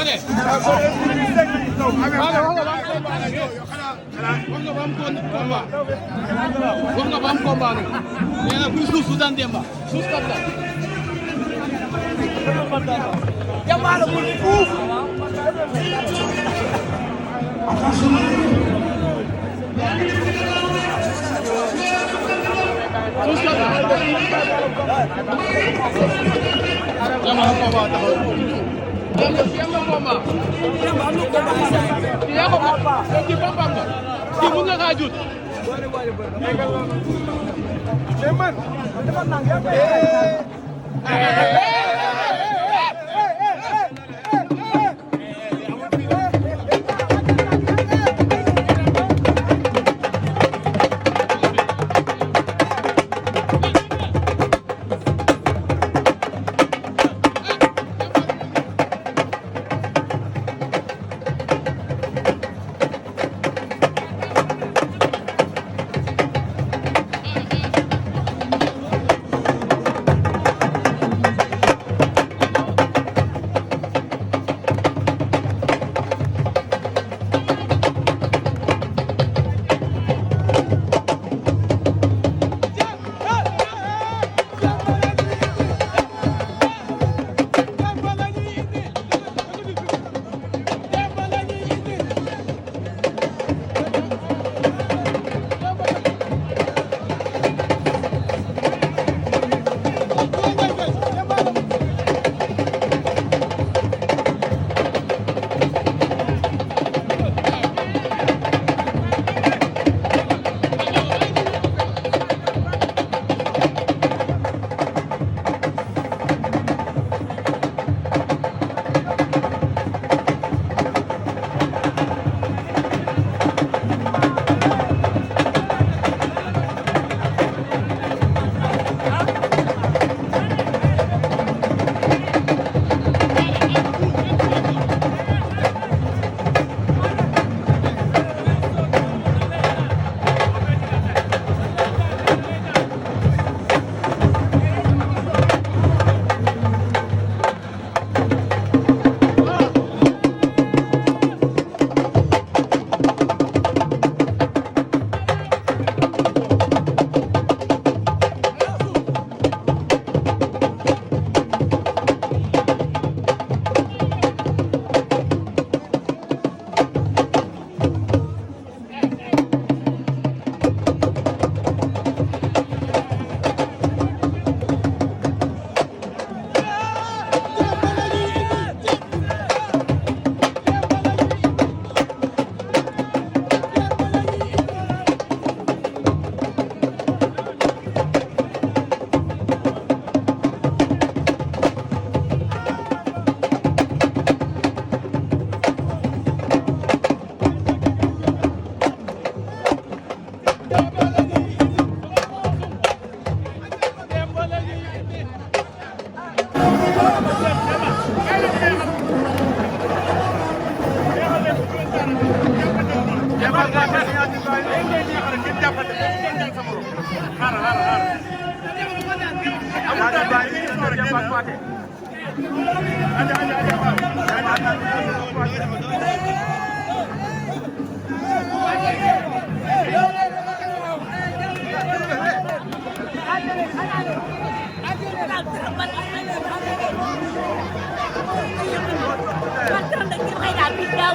de. Wax nga ba am combat nag. nee na kuy suuf su daan Demba suuf kat la. Demba la bu fuuf. Demba am combat taxaw. Demba si am na combat. Demba am na combat. kii yaa ko moom kii papaam nga. kii mun nga kaa jut.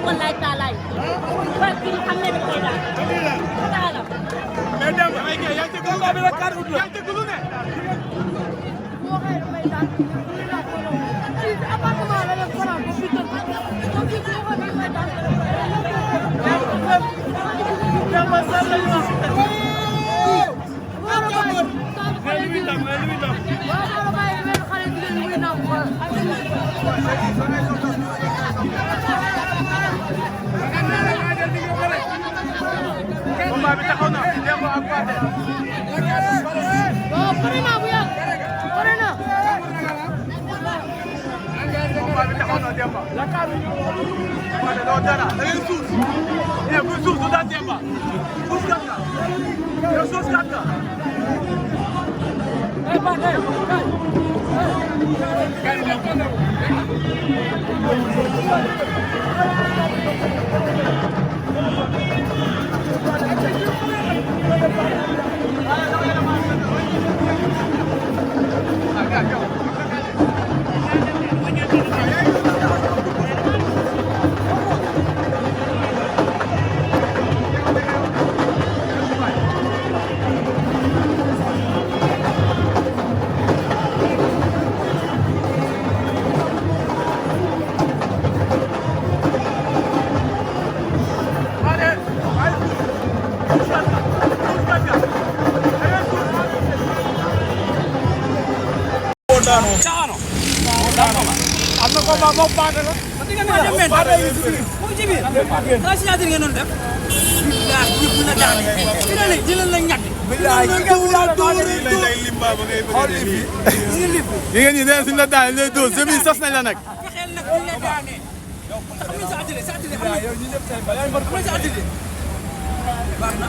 wallahi taala ba ki xam ne da koy daal taala mais dem ay ke yaa ci combat bi la carte rouge la yaa ci lu ne mo xey may daal ci appartement la def fara bu fi tëdd ko ci ko xam ne may daal Demba sal la ñu wax combat bi taxaw na Demba ak Pathé waaw pare na bu yàgg pare na combat bi taxaw na Demba Pathé doo dara da ngay suus eh bu suus du daan Demba suus kat nga yow suus kat nga ay Pathé Caano. am na combat boobu paase la. mu ngi ci biir. xanaa signature ngeen doon def. yaa ñëpp na daane. fi ne nii jëlal la ñàkk. jigéen ñi nee suñ la daane lay dóor semi sas nañ la nag. fexeel nag buñ la daanee. am nañ sa atelier sa atelier am nañ sa atelier. baax na.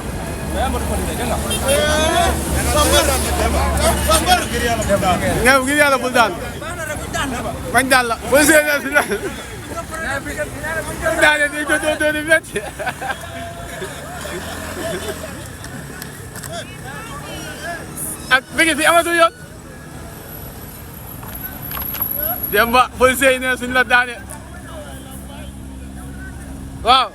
ñëw ngir yàlla bul daan. bañ daan la. boo séenee si la. daane di doon di métti. ak bi ngi fi amatul yoon. Demba policier yi ne suñ la daane. waaw.